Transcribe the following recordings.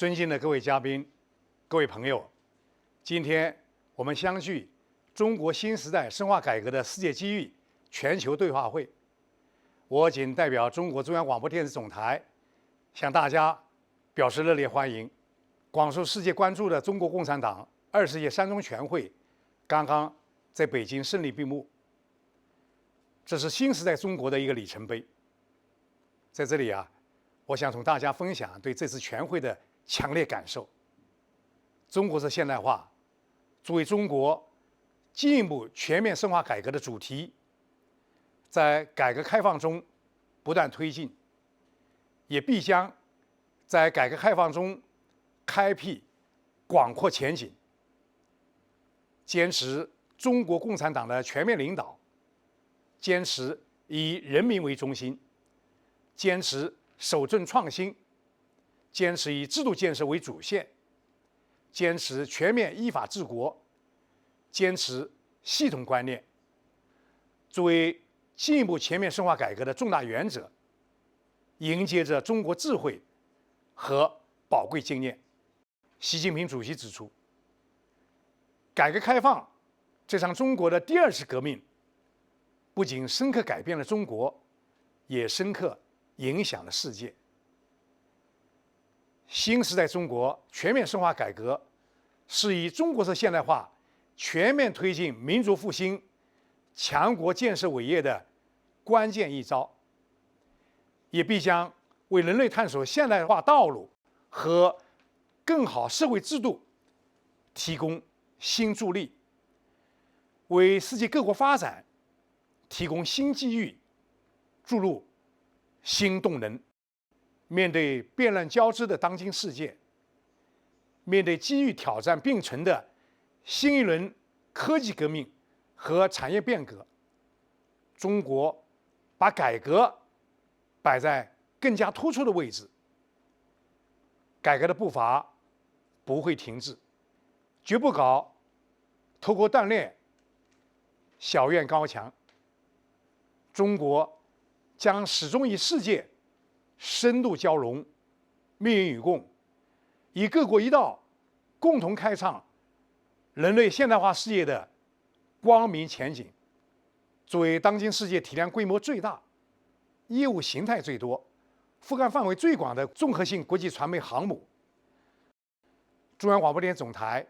尊敬的各位嘉宾、各位朋友，今天我们相聚中国新时代深化改革的世界机遇全球对话会。我谨代表中国中央广播电视总台，向大家表示热烈欢迎。广受世界关注的中国共产党20届三中全会刚刚在北京胜利闭幕，这是新时代中国的一个里程碑。在这里我想同大家分享对这次全会的强烈感受。中国式现代化作为中国进一步全面深化改革的主题，在改革开放中不断推进，也必将在改革开放中开辟广阔前景。坚持中国共产党的全面领导，坚持以人民为中心，坚持守正创新，坚持以制度建设为主线，坚持全面依法治国，坚持系统观念，作为进一步全面深化改革的重大原则，迎接着中国智慧和宝贵经验。习近平主席指出，改革开放这场中国的第二次革命，不仅深刻改变了中国，也深刻影响了世界。新时代中国全面深化改革，是以中国式现代化全面推进民族复兴、强国建设伟业的关键一招，也必将为人类探索现代化道路和更好社会制度提供新助力，为世界各国发展提供新机遇，注入新动能。面对变乱交织的当今世界，面对机遇挑战并存的新一轮科技革命和产业变革，中国把改革摆在更加突出的位置。改革的步伐不会停滞，绝不搞偷工锻炼、小院高墙。中国将始终与世界深度交融、命运与共，以各国一道共同开创人类现代化事业的光明前景。作为当今世界体量规模最大、业务形态最多、覆盖范围最广的综合性国际传媒航母，中央广播电视总台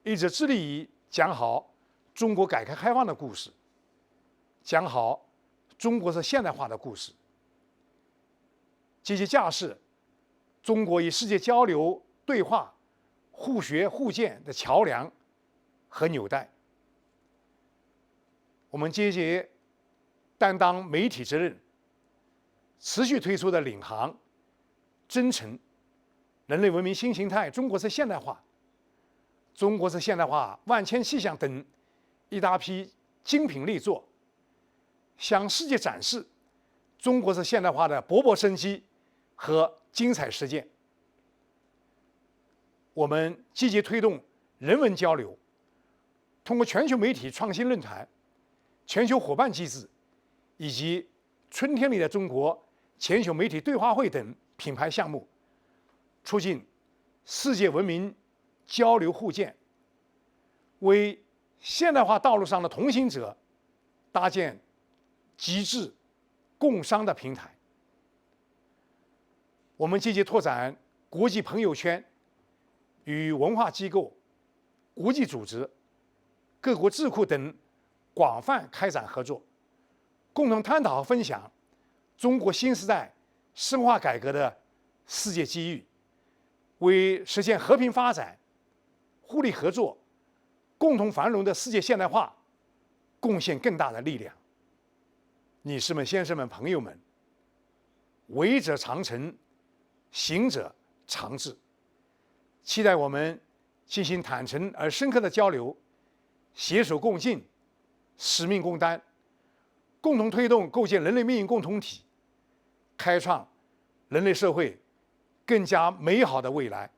一直致力于讲好中国改革开放的故事，讲好中国式现代化的故事，积极架设中国与世界交流对话、互学互鉴的桥梁和纽带。我们积极担当媒体责任，持续推出的领航、真诚、人类文明新形态、中国式现代化、中国式现代化万千气象等一大批精品力作，向世界展示中国式现代化的勃勃生机和精彩实践。我们积极推动人文交流，通过全球媒体创新论坛、全球伙伴机制以及春天里的中国全球媒体对话会等品牌项目，促进世界文明交流互鉴，为现代化道路上的同行者搭建极致共商的平台。我们积极拓展国际朋友圈，与文化机构、国际组织、各国智库等广泛开展合作，共同探讨和分享中国新时代深化改革的世界机遇，为实现和平发展、互利合作、共同繁荣的世界现代化贡献更大的力量。女士们、先生们、朋友们，为者长成，行者长志。期待我们进行坦诚而深刻的交流，携手共进，使命共担，共同推动构建人类命运共同体，开创人类社会更加美好的未来。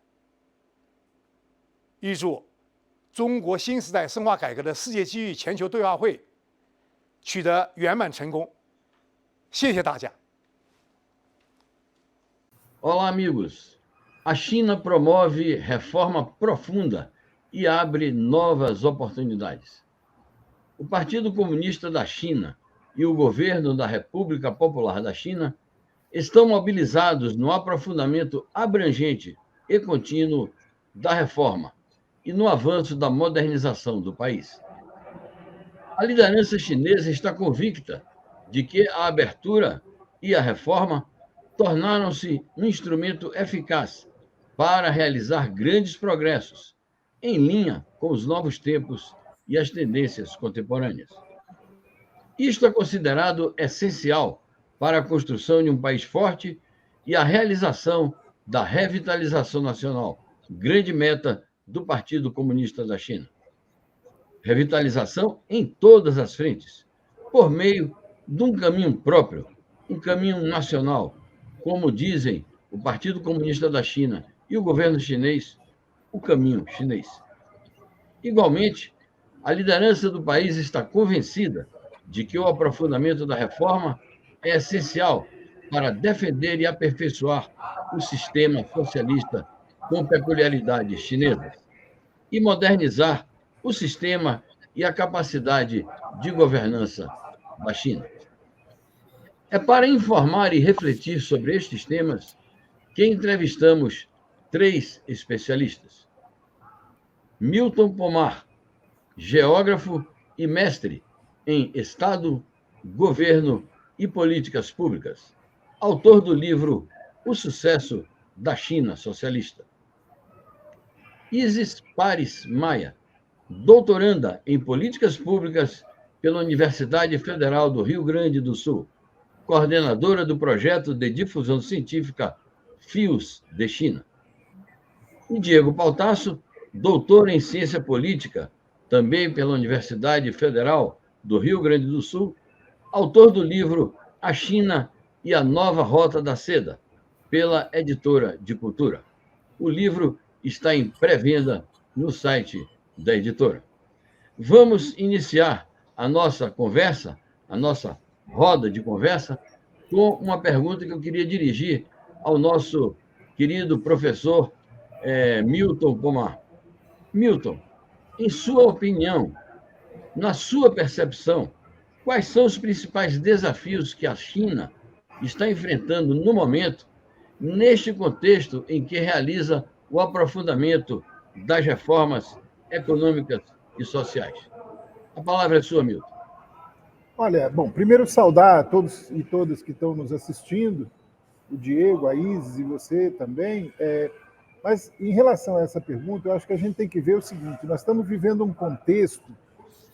预祝中国新时代深化改革的世界机遇全球对话会取得圆满成功。谢谢大家。Olá, amigos. A China promove reforma profunda e abre novas oportunidades. O Partido Comunista da China e o governo da República Popular da China estão mobilizados no aprofundamento abrangente e contínuo da reforma e no avanço da modernização do país. A liderança chinesa está convicta de que a abertura e a reforma tornaram-se um instrumento eficaz para realizar grandes progressos, em linha com os novos tempos e as tendências contemporâneas. Isto é considerado essencial para a construção de um país forte e a realização da revitalização nacional, grande meta do Partido Comunista da China. Revitalização em todas as frentes, por meio de um caminho próprio, um caminho nacional, como dizem o Partido Comunista da China e o governo chinês, o caminho chinês. Igualmente, a liderança do país está convencida de que o aprofundamento da reforma é essencial para defender e aperfeiçoar o sistema socialista com peculiaridades chinesas e modernizar o sistema e a capacidade de governança da China. É para informar e refletir sobre estes temas que entrevistamos 3 especialistas. Milton Pomar, geógrafo e mestre em Estado, Governo e Políticas Públicas, autor do livro O Sucesso da China Socialista. Isis Pares Maia, doutoranda em Políticas Públicas pela Universidade Federal do Rio Grande do Sul, coordenadora do projeto de difusão científica FIOS de China. E Diego Pautasso, doutor em Ciência Política, também pela Universidade Federal do Rio Grande do Sul, autor do livro A China e a Nova Rota da Seda, pela Editora de Cultura. O livro está em pré-venda no site da editora. Vamos iniciar a nossa conversa, a nossa roda de conversa, com uma pergunta que eu queria dirigir ao nosso querido professor Milton Pomar. Milton, em sua opinião, na sua percepção, quais são os principais desafios que a China está enfrentando no momento, neste contexto em que realiza o aprofundamento das reformas econômicas e sociais? A palavra é sua, Milton. Olha, bom, primeiro saudar a todos e todas que estão nos assistindo, o Diego, a Isis e você também. Mas, em relação a essa pergunta, eu acho que a gente tem que ver o seguinte: nós estamos vivendo um contexto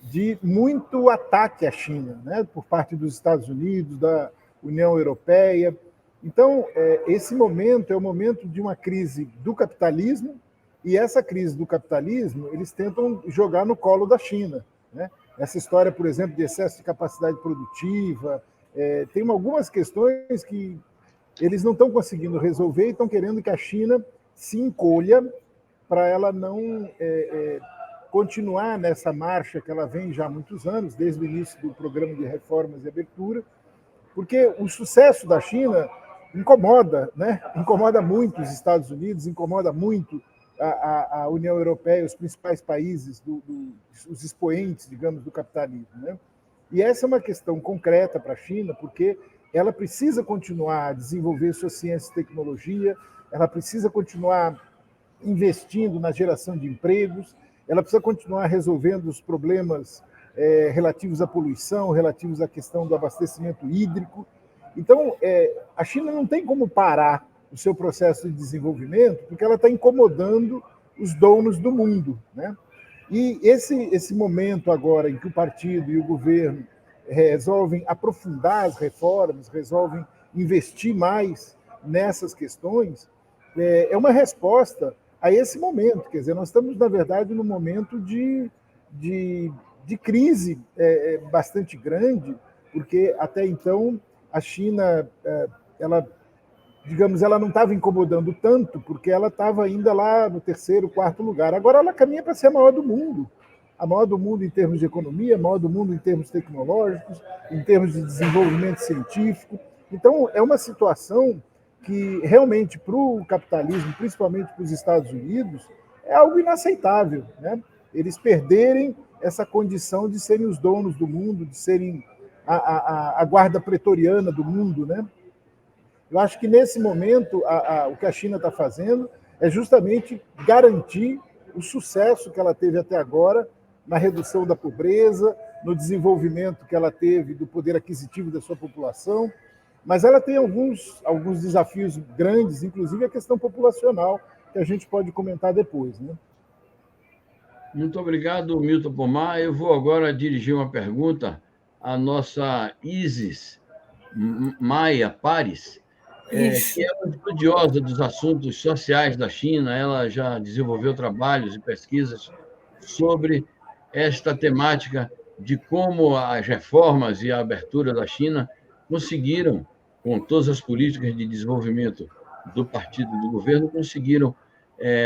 de muito ataque à China, né, por parte dos Estados Unidos, da União Europeia. Então, esse momento é o momento de uma crise do capitalismo, e essa crise do capitalismo eles tentam jogar no colo da China, né? Essa história, por exemplo, de excesso de capacidade produtiva, tem algumas questões que eles não estão conseguindo resolver e estão querendo que a China se encolha para ela não continuar nessa marcha que ela vem já há muitos anos, desde o início do programa de reformas e abertura, porque o sucesso da China incomoda, né? Incomoda muito os Estados Unidos, incomoda muito a União Europeia, os principais países, os expoentes, digamos, do capitalismo, né? E essa é uma questão concreta para a China, porque ela precisa continuar a desenvolver sua ciência e tecnologia, ela precisa continuar investindo na geração de empregos, ela precisa continuar resolvendo os problemas relativos à poluição, relativos à questão do abastecimento hídrico. Então, a China não tem como parar o seu processo de desenvolvimento, porque ela está incomodando os donos do mundo, né? E esse momento agora em que o partido e o governo resolvem aprofundar as reformas, resolvem investir mais nessas questões, é uma resposta a esse momento. Quer dizer, nós estamos, na verdade, num momento de crise bastante grande, porque até então a China, ela não estava incomodando tanto, porque ela estava ainda lá no 3º, 4º lugar. Agora ela caminha para ser a maior do mundo em termos de economia, a maior do mundo em termos tecnológicos, em termos de desenvolvimento científico. Então, é uma situação que realmente para o capitalismo, principalmente para os Estados Unidos, é algo inaceitável, né? Eles perderem essa condição de serem os donos do mundo, de serem a guarda pretoriana do mundo, né? Eu acho que nesse momento o que a China está fazendo é justamente garantir o sucesso que ela teve até agora na redução da pobreza, no desenvolvimento que ela teve do poder aquisitivo da sua população, mas ela tem alguns desafios grandes, inclusive a questão populacional, que a gente pode comentar depois, né? Muito obrigado, Milton Pomar. Eu vou agora dirigir uma pergunta à nossa Isis Maia Pares, que é uma estudiosa dos assuntos sociais da China. Ela já desenvolveu trabalhos e pesquisas sobre esta temática de como as reformas e a abertura da China conseguiram, com todas as políticas de desenvolvimento do partido do governo, conseguiram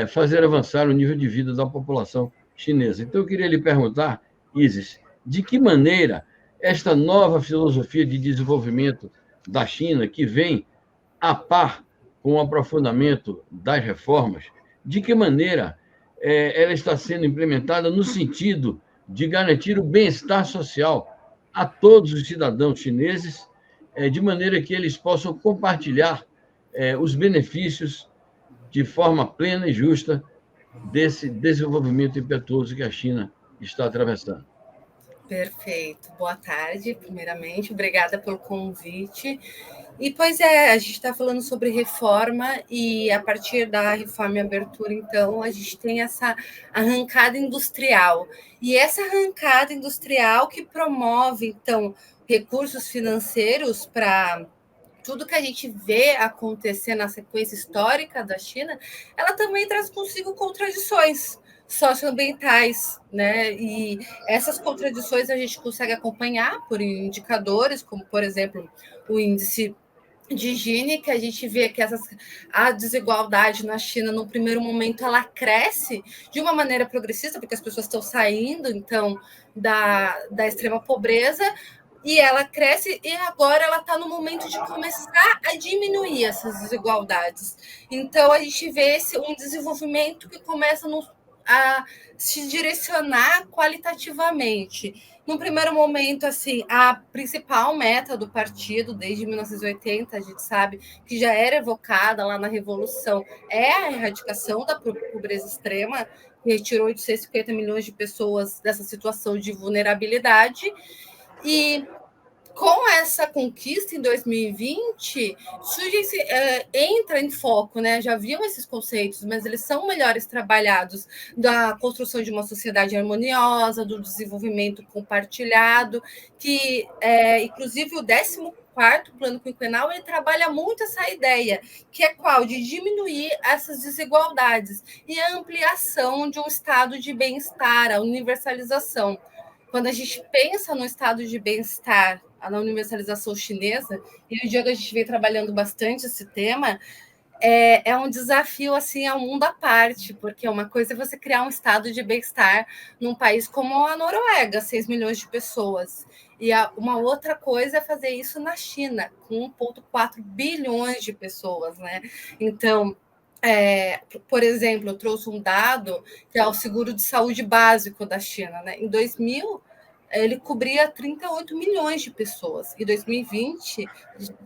fazer avançar o nível de vida da população chinesa. Então, eu queria lhe perguntar, Isis, de que maneira esta nova filosofia de desenvolvimento da China, que vem a par com o aprofundamento das reformas, de que maneira ela está sendo implementada no sentido de garantir o bem-estar social a todos os cidadãos chineses, de maneira que eles possam compartilhar os benefícios de forma plena e justa desse desenvolvimento impetuoso que a China está atravessando. Perfeito. Boa tarde, primeiramente. Obrigada pelo convite. E, pois é, a gente está falando sobre reforma e, a partir da reforma e abertura, então, a gente tem essa arrancada industrial. E essa arrancada industrial que promove, então, recursos financeiros para tudo que a gente vê acontecer na sequência histórica da China, ela também traz consigo contradições socioambientais, né? E essas contradições a gente consegue acompanhar por indicadores, como, por exemplo, o índice de Gini, que a gente vê que a desigualdade na China, no primeiro momento, ela cresce de uma maneira progressista, porque as pessoas estão saindo, então, da extrema pobreza, e ela cresce, e agora ela está no momento de começar a diminuir essas desigualdades. Então, a gente vê um desenvolvimento que começa a se direcionar qualitativamente. No primeiro momento, assim, a principal meta do partido, desde 1980, a gente sabe que já era evocada lá na Revolução, é a erradicação da pobreza extrema, que retirou 850 milhões de pessoas dessa situação de vulnerabilidade. E com essa conquista em 2020, entra em foco, né? Já haviam esses conceitos, mas eles são melhores trabalhados da construção de uma sociedade harmoniosa, do desenvolvimento compartilhado, que, inclusive, o 14º Plano Quinquenal, ele trabalha muito essa ideia, que é qual? De diminuir essas desigualdades e a ampliação de um estado de bem-estar, a universalização. Quando a gente pensa no estado de bem-estar, na universalização chinesa, e o dia que a gente vem trabalhando bastante esse tema, é um desafio assim ao mundo à parte, porque uma coisa é você criar um estado de bem-estar num país como a Noruega, 6 milhões de pessoas, e uma outra coisa é fazer isso na China, com 1,4 bilhões de pessoas, né? Então, por exemplo, eu trouxe um dado que é o seguro de saúde básico da China, né? Em 2000, ele cobria 38 milhões de pessoas. Em 2020,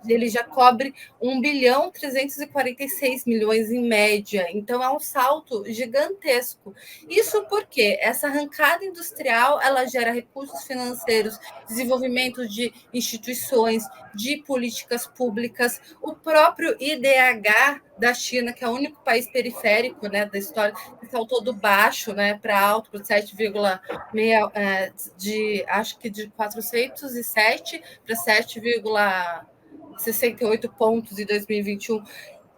ele já cobre 1,346 bilhões em média. Então, é um salto gigantesco. Isso porque essa arrancada industrial, ela gera recursos financeiros, desenvolvimento de instituições, de políticas públicas. O próprio IDH da China, que é o único país periférico, né, da história, que saltou do baixo, né, para alto, para 7,6, acho que de 407 para 7,68 pontos em 2021.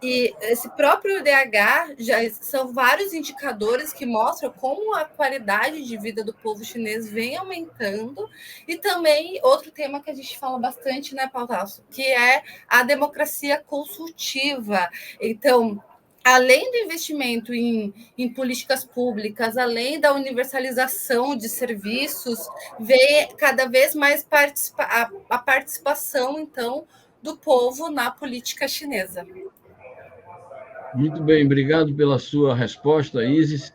E esse próprio IDH já são vários indicadores que mostram como a qualidade de vida do povo chinês vem aumentando. E também outro tema que a gente fala bastante, né, Pautasso, que é a democracia consultiva. Então, além do investimento em políticas públicas, além da universalização de serviços, vem cada vez mais a participação, então, do povo na política chinesa. Muito bem, obrigado pela sua resposta, Isis.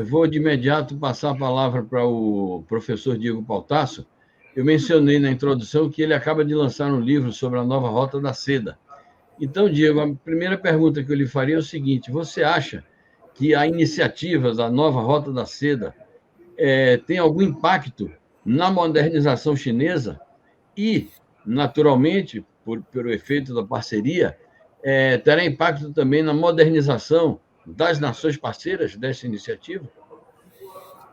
Vou de imediato passar a palavra para o professor Diego Pautasso. Eu mencionei na introdução que ele acaba de lançar um livro sobre a nova Rota da Seda. Então, Diego, a primeira pergunta que eu lhe faria é o seguinte: você acha que a iniciativa da nova Rota da Seda tem algum impacto na modernização chinesa e, naturalmente, pelo efeito da parceria, terá impacto também na modernização das nações parceiras dessa iniciativa?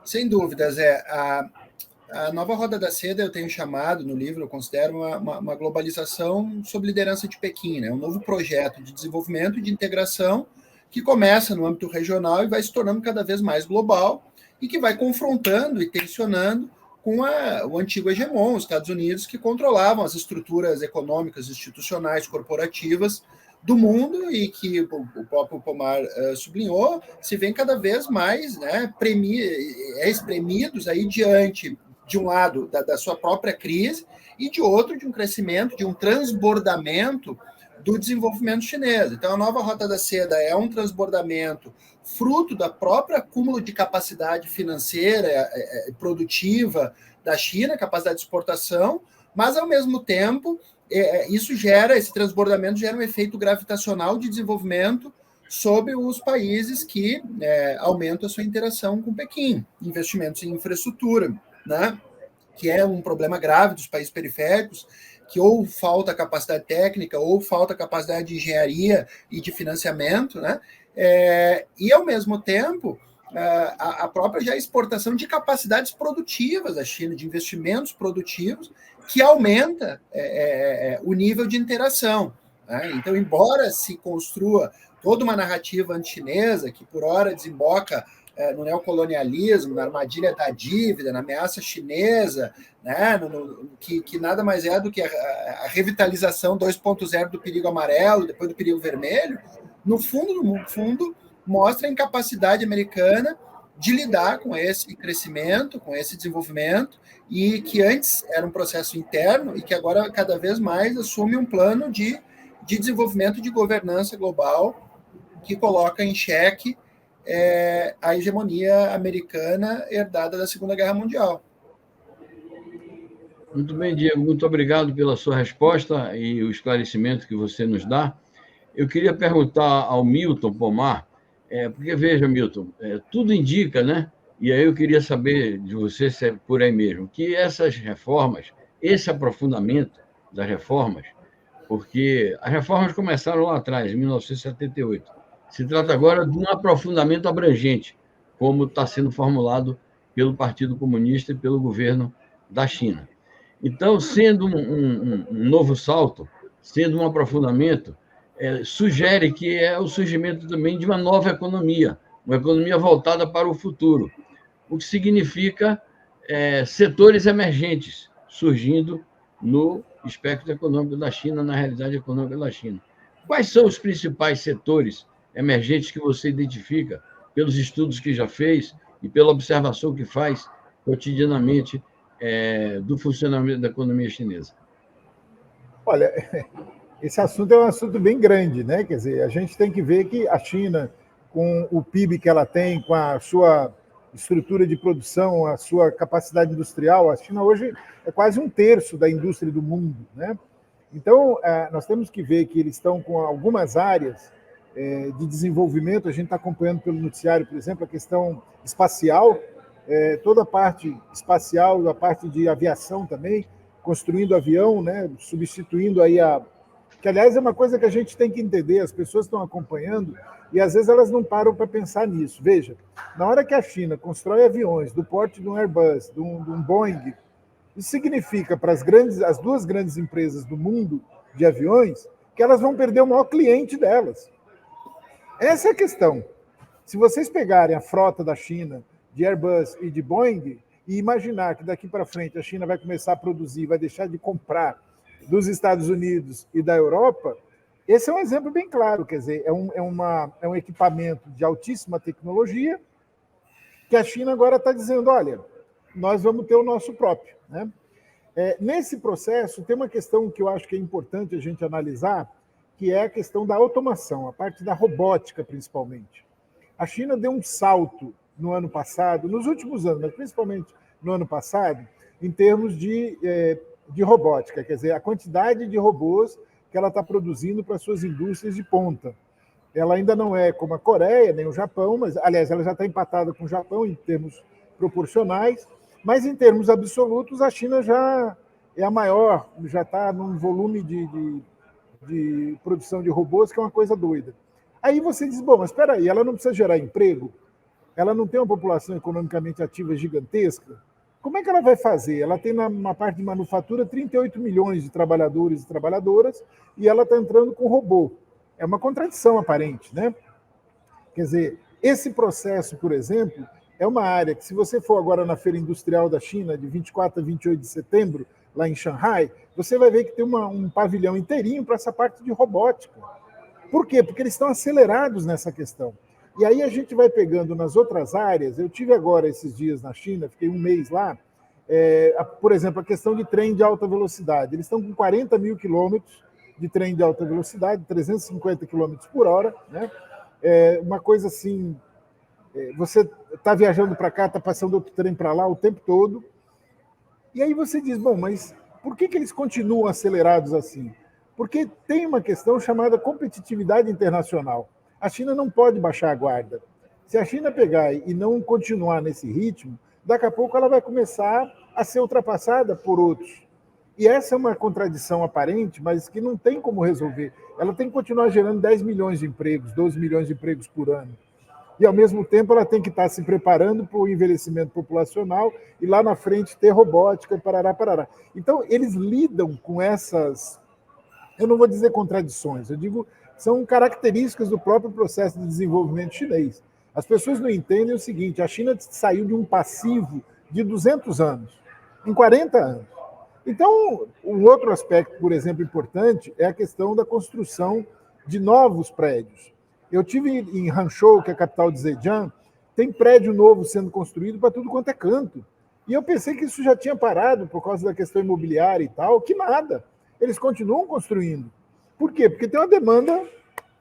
Sem dúvidas, a nova Roda da Seda eu tenho chamado no livro, eu considero uma globalização sob liderança de Pequim, né? Um novo projeto de desenvolvimento e de integração que começa no âmbito regional e vai se tornando cada vez mais global e que vai confrontando e tensionando com o antigo hegemon, os Estados Unidos, que controlavam as estruturas econômicas, institucionais, corporativas do mundo e que o próprio Pomar sublinhou, se vem cada vez mais, né, espremidos aí diante, de um lado, da sua própria crise e de outro, de um crescimento, de um transbordamento do desenvolvimento chinês. Então, a nova Rota da Seda é um transbordamento fruto da própria acúmulo de capacidade financeira, produtiva da China, capacidade de exportação, mas, ao mesmo tempo, esse transbordamento gera um efeito gravitacional de desenvolvimento sobre os países que aumentam a sua interação com Pequim, investimentos em infraestrutura, né? Que é um problema grave dos países periféricos, que ou falta capacidade técnica, ou falta capacidade de engenharia e de financiamento, né? E, ao mesmo tempo, a própria já exportação de capacidades produtivas da China, de investimentos produtivos, que aumenta o nível de interação, né? Então, embora se construa toda uma narrativa anti-chinesa, que por hora desemboca no neocolonialismo, na armadilha da dívida, na ameaça chinesa, né, que nada mais é do que a revitalização 2.0 do perigo amarelo, depois do perigo vermelho, no fundo, mostra a incapacidade americana de lidar com esse crescimento, com esse desenvolvimento, e que antes era um processo interno e que agora cada vez mais assume um plano de desenvolvimento de governança global que coloca em xeque a hegemonia americana herdada da Segunda Guerra Mundial. Muito bem, Diego, muito obrigado pela sua resposta e o esclarecimento que você nos dá. Eu queria perguntar ao Milton Pomar, porque veja, Milton, tudo indica, né? E aí eu queria saber de você, se é por aí mesmo, que essas reformas, esse aprofundamento das reformas, porque as reformas começaram lá atrás, em 1978. Se trata agora de um aprofundamento abrangente, como está sendo formulado pelo Partido Comunista e pelo governo da China. Então, sendo um novo salto, sendo um aprofundamento, sugere que é o surgimento também de uma nova economia, uma economia voltada para o futuro, o que significa setores emergentes surgindo no espectro econômico da China, na realidade econômica da China. Quais são os principais setores emergentes que você identifica pelos estudos que já fez e pela observação que faz cotidianamente do funcionamento da economia chinesa? Olha, esse assunto é um assunto bem grande, né? Quer dizer, a gente tem que ver que a China, com o PIB que ela tem, com a sua estrutura de produção, a sua capacidade industrial, a China hoje é quase 1/3 da indústria do mundo, né? Então, nós temos que ver que eles estão com algumas áreas de desenvolvimento. A gente está acompanhando pelo noticiário, por exemplo, a questão espacial, toda a parte espacial, a parte de aviação também, construindo avião, né, substituindo aí que, aliás, é uma coisa que a gente tem que entender, as pessoas estão acompanhando e, às vezes, elas não param para pensar nisso. Veja, na hora que a China constrói aviões do porte de um Airbus, de um Boeing, isso significa para as duas grandes empresas do mundo de aviões que elas vão perder o maior cliente delas. Essa é a questão. Se vocês pegarem a frota da China de Airbus e de Boeing e imaginar que daqui para frente a China vai começar a produzir, vai deixar de comprar dos Estados Unidos e da Europa, esse é um exemplo bem claro. Quer dizer, é um equipamento de altíssima tecnologia que a China agora está dizendo, olha, nós vamos ter o nosso próprio, né? Nesse processo, tem uma questão que eu acho que é importante a gente analisar, que é a questão da automação, a parte da robótica, principalmente. A China deu um salto no ano passado, nos últimos anos, mas principalmente no ano passado, em termos de robótica, quer dizer, a quantidade de robôs que ela está produzindo para suas indústrias de ponta. Ela ainda não é como a Coreia, nem o Japão, mas, aliás, ela já está empatada com o Japão em termos proporcionais, mas em termos absolutos, a China já é a maior, já está num volume de produção de robôs que é uma coisa doida. Aí você diz, bom, mas espera aí, ela não precisa gerar emprego? Ela não tem uma população economicamente ativa gigantesca? Como é que ela vai fazer? Ela tem na parte de manufatura 38 milhões de trabalhadores e trabalhadoras e ela está entrando com robô. É uma contradição aparente, né? Quer dizer, esse processo, por exemplo, é uma área que, se você for agora na Feira Industrial da China, de 24 a 28 de setembro, lá em Xangai, você vai ver que tem um pavilhão inteirinho para essa parte de robótica. Por quê? Porque eles estão acelerados nessa questão. E aí a gente vai pegando nas outras áreas. Eu tive agora esses dias na China, fiquei um mês lá, por exemplo, a questão de trem de alta velocidade. Eles estão com 40 mil quilômetros de trem de alta velocidade, 350 quilômetros por hora, né? Uma coisa assim, você está viajando para cá, está passando outro trem para lá o tempo todo, e aí você diz, bom, mas por que eles continuam acelerados assim? Porque tem uma questão chamada competitividade internacional. A China não pode baixar a guarda. Se a China pegar e não continuar nesse ritmo, daqui a pouco ela vai começar a ser ultrapassada por outros. E essa é uma contradição aparente, mas que não tem como resolver. Ela tem que continuar gerando 10 milhões de empregos, 12 milhões de empregos por ano. E, ao mesmo tempo, ela tem que estar se preparando para o envelhecimento populacional e, lá na frente, ter robótica e parará, parará. Então, eles lidam com essas, eu não vou dizer contradições, eu digo, são características do próprio processo de desenvolvimento chinês. As pessoas não entendem o seguinte, a China saiu de um passivo de 200 anos, em 40 anos. Então, um outro aspecto, por exemplo, importante é a questão da construção de novos prédios. Eu tive em Hangzhou, que é a capital de Zhejiang, tem prédio novo sendo construído para tudo quanto é canto. E eu pensei que isso já tinha parado por causa da questão imobiliária e tal, que nada. Eles continuam construindo. Por quê? Porque tem uma demanda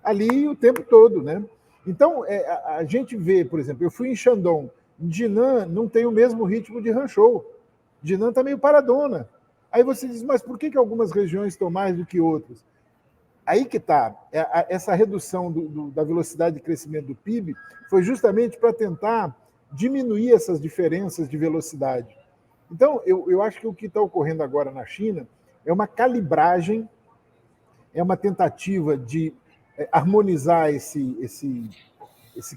ali o tempo todo, né? Então, a gente vê, por exemplo, eu fui em Shandong, Jinan não tem o mesmo ritmo de Hangzhou. Jinan está meio paradona. Aí você diz, mas por que algumas regiões estão mais do que outras? Aí que está. Essa redução da velocidade de crescimento do PIB foi justamente para tentar diminuir essas diferenças de velocidade. Então, eu acho que o que está ocorrendo agora na China é uma calibragem, é uma tentativa de harmonizar esse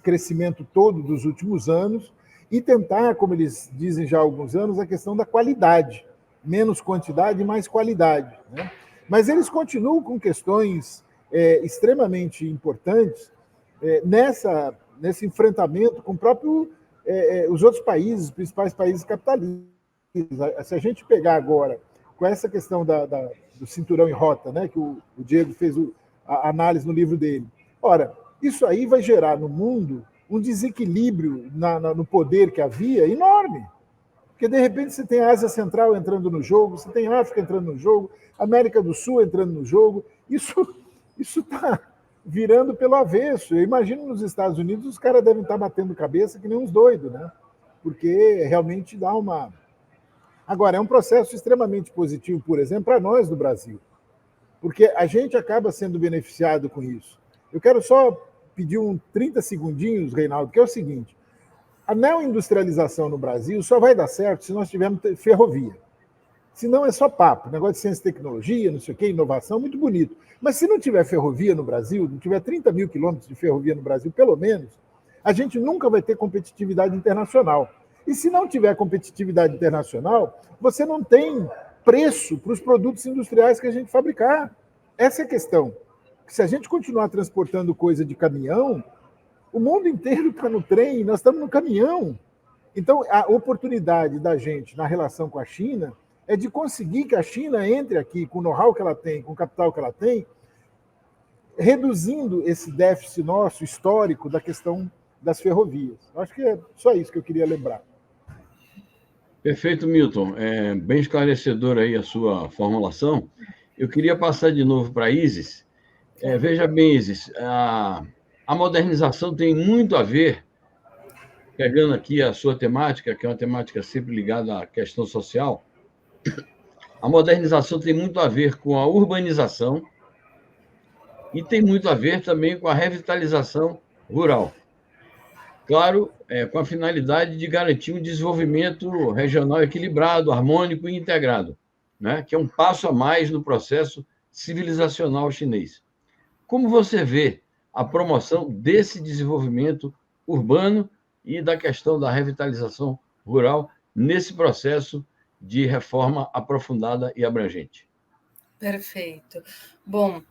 crescimento todo dos últimos anos e tentar, como eles dizem já há alguns anos, a questão da qualidade. Menos quantidade e mais qualidade, né? Mas eles continuam com questões extremamente importantes nesse enfrentamento com os outros países, os principais países capitalistas. Se a gente pegar agora com essa questão do cinturão em rota, né, que o Diego fez a análise no livro dele, ora, isso aí vai gerar no mundo um desequilíbrio no poder que havia enorme. Porque, de repente, você tem a Ásia Central entrando no jogo, você tem a África entrando no jogo, a América do Sul entrando no jogo. Isso está virando pelo avesso. Eu imagino nos Estados Unidos, os caras devem estar batendo cabeça que nem uns doidos, né? Porque realmente dá uma... Agora, é um processo extremamente positivo, por exemplo, para nós do Brasil. Porque a gente acaba sendo beneficiado com isso. Eu quero só pedir 30 segundinhos, Reinaldo, que é o seguinte. A neoindustrialização no Brasil só vai dar certo se nós tivermos ferrovia. Senão é só papo, negócio de ciência e tecnologia, não sei o quê, inovação, muito bonito. Mas se não tiver ferrovia no Brasil, não tiver 30 mil quilômetros de ferrovia no Brasil, pelo menos, a gente nunca vai ter competitividade internacional. E se não tiver competitividade internacional, você não tem preço para os produtos industriais que a gente fabricar. Essa é a questão. Se a gente continuar transportando coisa de caminhão, o mundo inteiro está no trem, nós estamos no caminhão. Então, a oportunidade da gente na relação com a China é de conseguir que a China entre aqui com o know-how que ela tem, com o capital que ela tem, reduzindo esse déficit nosso histórico da questão das ferrovias. Acho que é só isso que eu queria lembrar. Perfeito, Milton. Bem esclarecedor aí a sua formulação. Eu queria passar de novo para a Isis, Veja bem, Isis, a modernização tem muito a ver, pegando aqui a sua temática, que é uma temática sempre ligada à questão social, a modernização tem muito a ver com a urbanização e tem muito a ver também com a revitalização rural. Claro, com a finalidade de garantir um desenvolvimento regional equilibrado, harmônico e integrado, né? Que é um passo a mais no processo civilizacional chinês. Como você vê a promoção desse desenvolvimento urbano e da questão da revitalização rural nesse processo de reforma aprofundada e abrangente? Perfeito. Bom,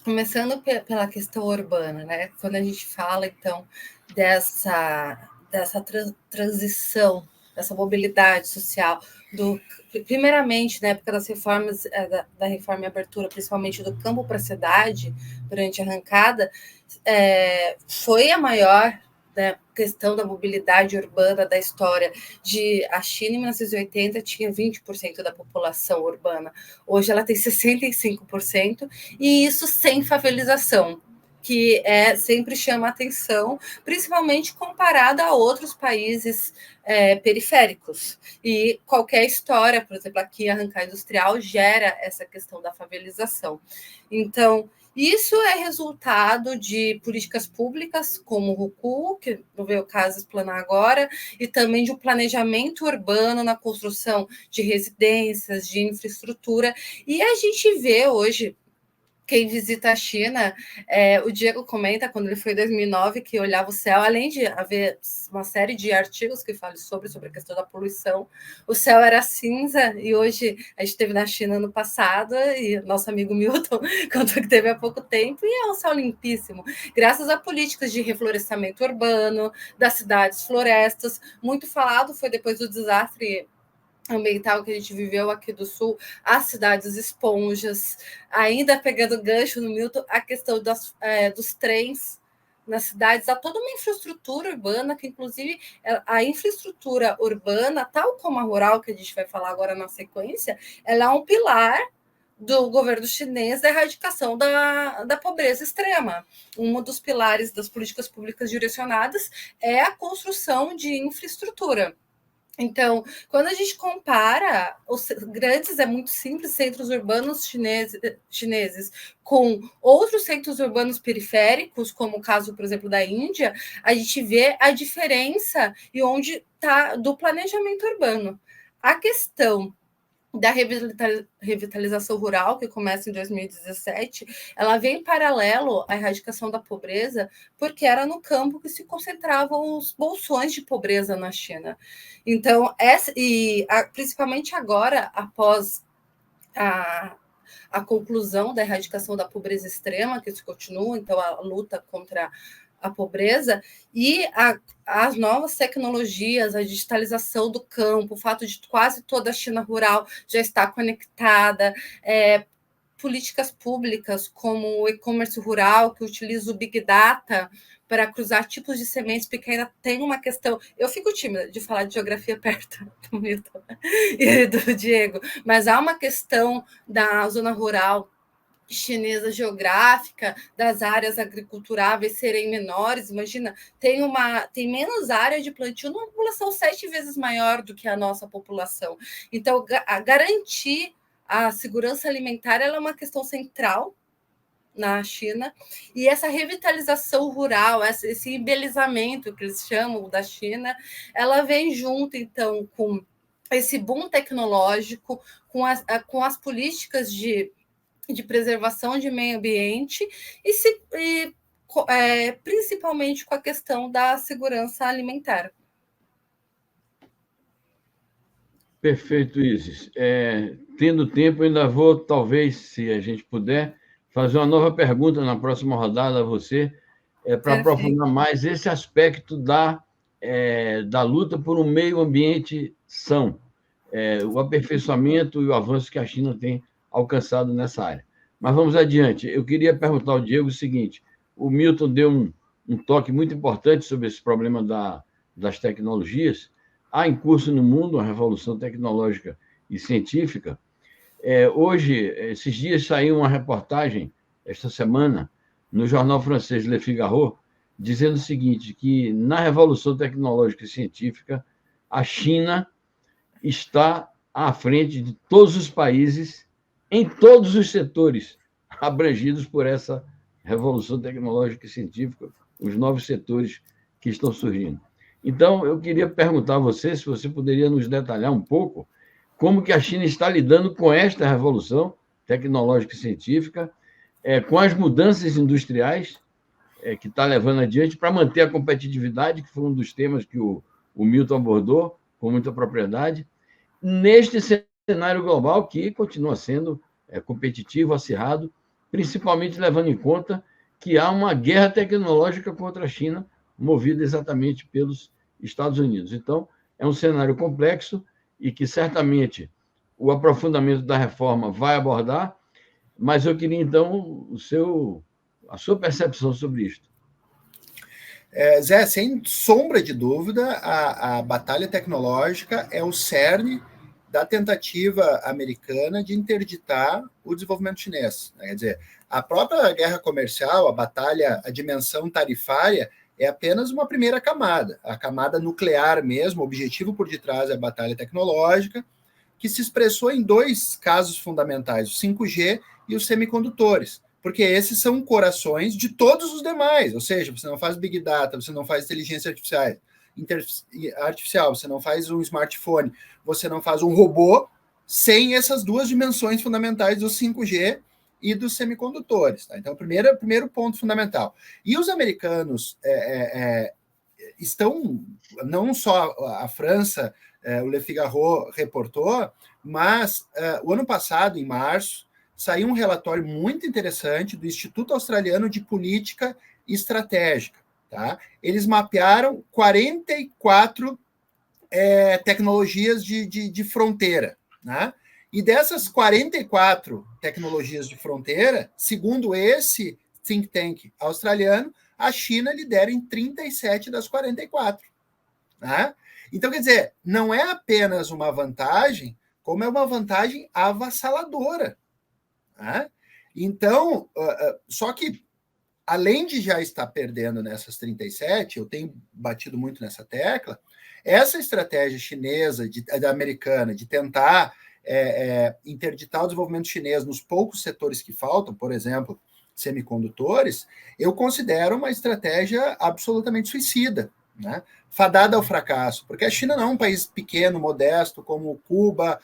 começando pela questão urbana, né? Quando a gente fala, então, dessa transição, dessa mobilidade social, primeiramente, na época das reformas, da reforma e abertura, principalmente do campo para a cidade, durante a arrancada, foi a maior, né, questão da mobilidade urbana da história. A China, em 1980, tinha 20% da população urbana. Hoje ela tem 65%, e isso sem favelização, que sempre chama atenção, principalmente comparada a outros países periféricos. E qualquer história, por exemplo, aqui a Arrancada Industrial gera essa questão da favelização. Então, isso é resultado de políticas públicas, como o RUCU, que não veio o caso explanar agora, e também de um planejamento urbano na construção de residências, de infraestrutura. E a gente vê hoje, quem visita a China, o Diego comenta, quando ele foi em 2009, que olhava o céu, além de haver uma série de artigos que falam sobre a questão da poluição, o céu era cinza, e hoje a gente esteve na China no passado, e nosso amigo Milton contou que teve há pouco tempo, e é um céu limpíssimo, graças a políticas de reflorestamento urbano, das cidades florestas. Muito falado foi depois do desastre ambiental que a gente viveu aqui do Sul, as cidades esponjas, ainda pegando gancho no Milton, a questão dos trens nas cidades, há toda uma infraestrutura urbana, que inclusive a infraestrutura urbana, tal como a rural, que a gente vai falar agora na sequência, ela é um pilar do governo chinês da erradicação da pobreza extrema. Um dos pilares das políticas públicas direcionadas é a construção de infraestrutura. Então, quando a gente compara os grandes, é muito simples, centros urbanos chineses com outros centros urbanos periféricos, como o caso, por exemplo, da Índia, a gente vê a diferença e onde está do planejamento urbano. A questão da revitalização rural, que começa em 2017, ela vem em paralelo à erradicação da pobreza, porque era no campo que se concentravam os bolsões de pobreza na China. Então, principalmente agora, após a conclusão da erradicação da pobreza extrema, que se continua, então a luta contra a pobreza, e as novas tecnologias, a digitalização do campo, o fato de quase toda a China rural já estar conectada, políticas públicas como o e-commerce rural, que utiliza o Big Data para cruzar tipos de sementes, porque ainda tem uma questão... Eu fico tímida de falar de geografia perto do Milton e do Diego, mas há uma questão da zona rural chinesa geográfica, das áreas agriculturáveis serem menores. Imagina, tem menos área de plantio numa população 7 vezes maior do que a nossa população. Então, garantir a segurança alimentar ela é uma questão central na China, e essa revitalização rural, esse embelezamento que eles chamam da China, ela vem junto, então, com esse boom tecnológico, com as políticas de preservação de meio ambiente e principalmente com a questão da segurança alimentar. Perfeito, Isis. Tendo tempo, ainda vou, talvez, se a gente puder, fazer uma nova pergunta na próxima rodada a você, para aprofundar mais esse aspecto da luta por um meio ambiente são, o aperfeiçoamento e o avanço que a China tem alcançado nessa área. Mas vamos adiante. Eu queria perguntar ao Diego o seguinte: o Milton deu um toque muito importante sobre esse problema das tecnologias. Há em curso no mundo uma revolução tecnológica e científica. Hoje, esses dias, saiu uma reportagem esta semana, no jornal francês Le Figaro, dizendo o seguinte, que na revolução tecnológica e científica, a China está à frente de todos os países, em todos os setores abrangidos por essa revolução tecnológica e científica, os novos setores que estão surgindo. Então, eu queria perguntar a você se você poderia nos detalhar um pouco como que a China está lidando com esta revolução tecnológica e científica, com as mudanças industriais que está levando adiante para manter a competitividade, que foi um dos temas que o Milton abordou com muita propriedade, neste cenário global que continua sendo competitivo, acirrado, principalmente levando em conta que há uma guerra tecnológica contra a China, movida exatamente pelos Estados Unidos. Então, é um cenário complexo e que certamente o aprofundamento da reforma vai abordar, mas eu queria, então, a sua percepção sobre isto. Zé, sem sombra de dúvida, a batalha tecnológica é o cerne da tentativa americana de interditar o desenvolvimento chinês. Quer dizer, a própria guerra comercial, a dimensão tarifária, é apenas uma primeira camada. A camada nuclear mesmo, o objetivo por detrás é a batalha tecnológica, que se expressou em dois casos fundamentais, o 5G e os semicondutores, porque esses são corações de todos os demais, ou seja, você não faz Big Data, você não faz inteligência artificial, você não faz um smartphone, você não faz um robô sem essas duas dimensões fundamentais do 5G e dos semicondutores. Tá? Então, primeiro ponto fundamental. E os americanos estão, não só a França, o Le Figaro reportou, mas o ano passado, em março, saiu um relatório muito interessante do Instituto Australiano de Política Estratégica. Tá? Eles mapearam 44 tecnologias de fronteira. Né? E dessas 44 tecnologias de fronteira, segundo esse think tank australiano, a China lidera em 37 das 44. Né? Então, quer dizer, não é apenas uma vantagem, como é uma vantagem avassaladora. Né? Então, só que, além de já estar perdendo nessas 37, eu tenho batido muito nessa tecla, essa estratégia chinesa, da americana, de tentar interditar o desenvolvimento chinês nos poucos setores que faltam, por exemplo, semicondutores, eu considero uma estratégia absolutamente suicida, né? Fadada ao fracasso, porque a China não é um país pequeno, modesto, como Cuba,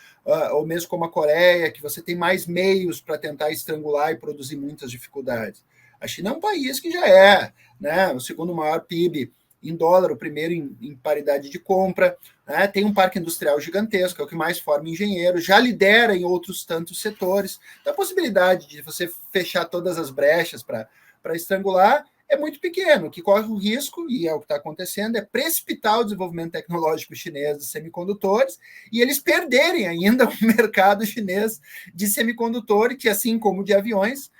ou mesmo como a Coreia, que você tem mais meios para tentar estrangular e produzir muitas dificuldades. A China é um país que já é, né, o segundo maior PIB em dólar, o primeiro em paridade de compra, né, tem um parque industrial gigantesco, é o que mais forma engenheiros, já lidera em outros tantos setores. Então, a possibilidade de você fechar todas as brechas para estrangular é muito pequeno. O que corre o risco, e é o que está acontecendo, é precipitar o desenvolvimento tecnológico chinês dos semicondutores e eles perderem ainda o mercado chinês de semicondutores, que, assim como de aviões,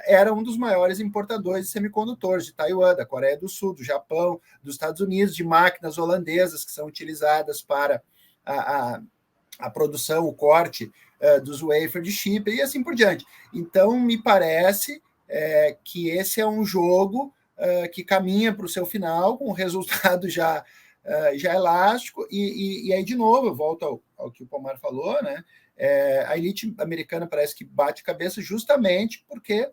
era um dos maiores importadores de semicondutores, de Taiwan, da Coreia do Sul, do Japão, dos Estados Unidos, de máquinas holandesas que são utilizadas para a produção, o corte dos wafer de chip e assim por diante. Então, me parece que esse é um jogo que caminha para o seu final, com um resultado já elástico, e aí, de novo, eu volto ao que o Pomar falou, né? A elite americana parece que bate cabeça justamente porque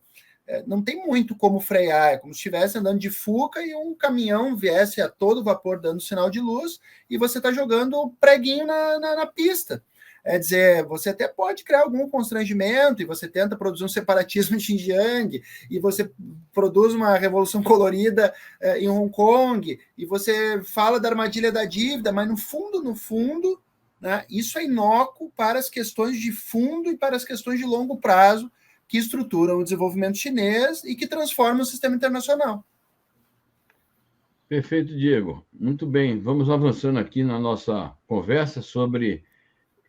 não tem muito como frear, é como se estivesse andando de Fuca e um caminhão viesse a todo vapor dando sinal de luz e você está jogando preguinho na pista. É dizer, você até pode criar algum constrangimento e você tenta produzir um separatismo em Xinjiang e você produz uma revolução colorida em Hong Kong e você fala da armadilha da dívida, mas no fundo, né, isso é inócuo para as questões de fundo e para as questões de longo prazo que estruturam o desenvolvimento chinês e que transformam o sistema internacional. Perfeito, Diego. Muito bem. Vamos avançando aqui na nossa conversa sobre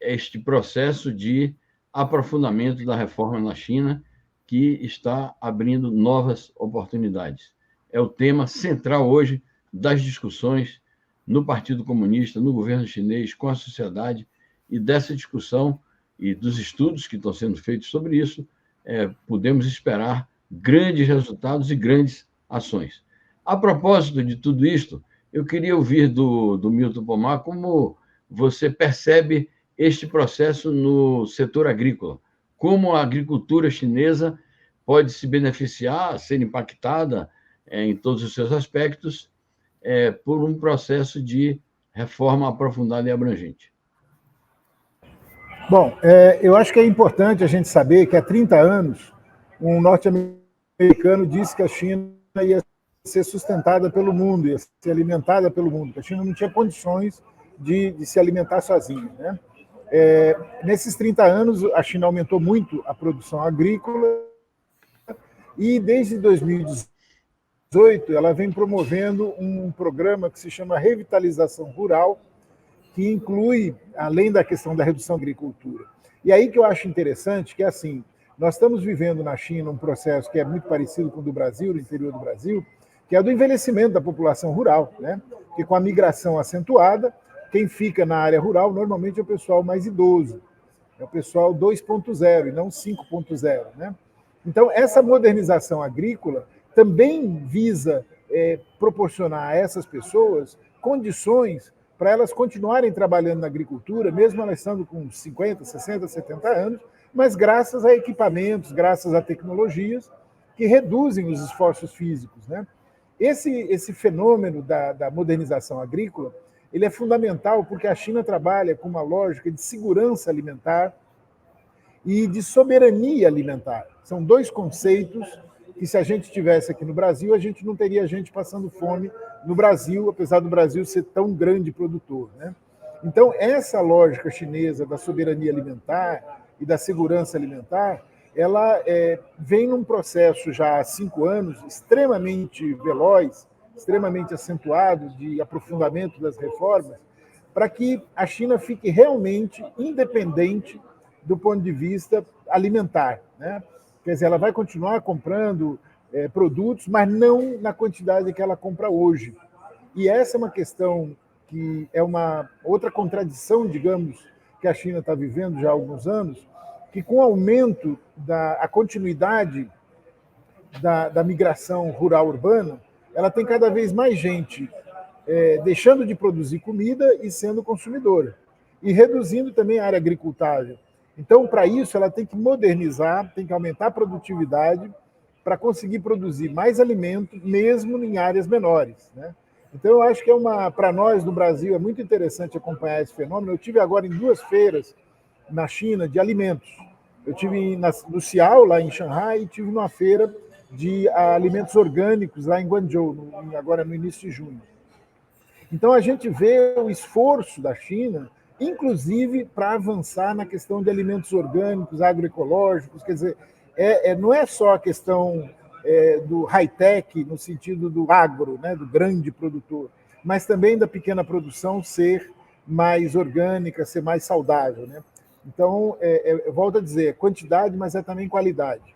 este processo de aprofundamento da reforma na China, que está abrindo novas oportunidades. É o tema central hoje das discussões no Partido Comunista, no governo chinês, com a sociedade, e dessa discussão e dos estudos que estão sendo feitos sobre isso, podemos esperar grandes resultados e grandes ações. A propósito de tudo isto, eu queria ouvir do Milton Pomar como você percebe este processo no setor agrícola, como a agricultura chinesa pode se beneficiar, ser impactada em todos os seus aspectos por um processo de reforma aprofundada e abrangente. Bom, eu acho que é importante a gente saber que há 30 anos um norte-americano disse que a China ia ser sustentada pelo mundo, ia ser alimentada pelo mundo, que a China não tinha condições de se alimentar sozinha, né? Nesses 30 anos, a China aumentou muito a produção agrícola e, desde 2018, ela vem promovendo um programa que se chama Revitalização Rural, que inclui, além da questão da redução da agricultura. E aí que eu acho interessante que, assim, nós estamos vivendo na China um processo que é muito parecido com o do Brasil, no interior do Brasil, que é do envelhecimento da população rural, né? Que com a migração acentuada, quem fica na área rural normalmente é o pessoal mais idoso, é o pessoal 2.0 e não 5.0, né? Então, essa modernização agrícola também visa proporcionar a essas pessoas condições para elas continuarem trabalhando na agricultura, mesmo elas estando com 50, 60, 70 anos, mas graças a equipamentos, graças a tecnologias que reduzem os esforços físicos, né? Esse fenômeno da modernização agrícola, ele é fundamental porque a China trabalha com uma lógica de segurança alimentar e de soberania alimentar. São dois conceitos que, se a gente tivesse aqui no Brasil, a gente não teria gente passando fome no Brasil, apesar do Brasil ser tão grande produtor, né? Então, essa lógica chinesa da soberania alimentar e da segurança alimentar, ela vem num processo já há 5 anos extremamente veloz, extremamente acentuado de aprofundamento das reformas, para que a China fique realmente independente do ponto de vista alimentar, né? Quer dizer, ela vai continuar comprando produtos, mas não na quantidade que ela compra hoje. E essa é uma questão que é uma outra contradição, digamos, que a China está vivendo já há alguns anos, que com o aumento a continuidade da migração rural-urbana, ela tem cada vez mais gente deixando de produzir comida e sendo consumidora, e reduzindo também a área agricultável. Então, para isso, ela tem que modernizar, tem que aumentar a produtividade para conseguir produzir mais alimento, mesmo em áreas menores, né? Então, eu acho que para nós do Brasil é muito interessante acompanhar esse fenômeno. Eu tive agora em 2 feiras na China de alimentos. Eu tive no Ciao, lá em Xangai, e tive numa feira de alimentos orgânicos lá em Guangzhou, agora no início de junho. Então, a gente vê o esforço da China, inclusive para avançar na questão de alimentos orgânicos, agroecológicos. Quer dizer, não é só a questão do high-tech, no sentido do agro, né, do grande produtor, mas também da pequena produção ser mais orgânica, ser mais saudável, né? Então, eu volto a dizer, quantidade, mas é também qualidade.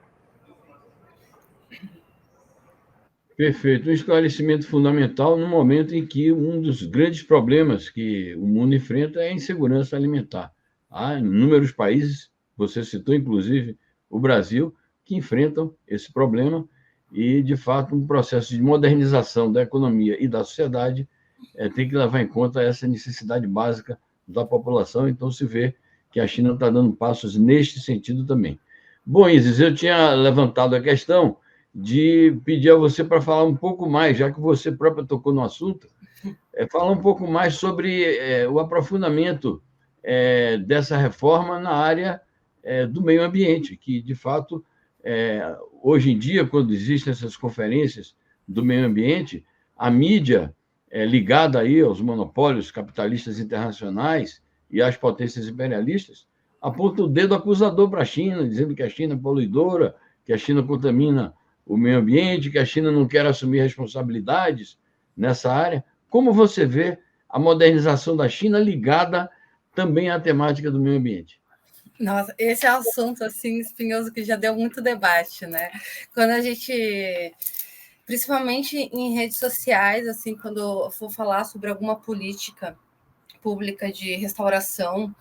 Perfeito. Um esclarecimento fundamental no momento em que um dos grandes problemas que o mundo enfrenta é a insegurança alimentar. Há inúmeros países, você citou inclusive o Brasil, que enfrentam esse problema e, de fato, um processo de modernização da economia e da sociedade tem que levar em conta essa necessidade básica da população. Então, se vê que a China está dando passos neste sentido também. Bom, Isis, eu tinha levantado a questão de pedir a você para falar um pouco mais, já que você própria tocou no assunto, falar um pouco mais sobre o aprofundamento dessa reforma na área do meio ambiente, que, de fato, hoje em dia, quando existem essas conferências do meio ambiente, a mídia ligada aí aos monopólios capitalistas internacionais e às potências imperialistas aponta o dedo acusador para a China, dizendo que a China é poluidora, que a China contamina o meio ambiente, que a China não quer assumir responsabilidades nessa área. Como você vê a modernização da China ligada também à temática do meio ambiente? Nossa, esse é um assunto assim espinhoso que já deu muito debate, né? Quando a gente, principalmente em redes sociais, assim, quando eu for falar sobre alguma política pública de restauração,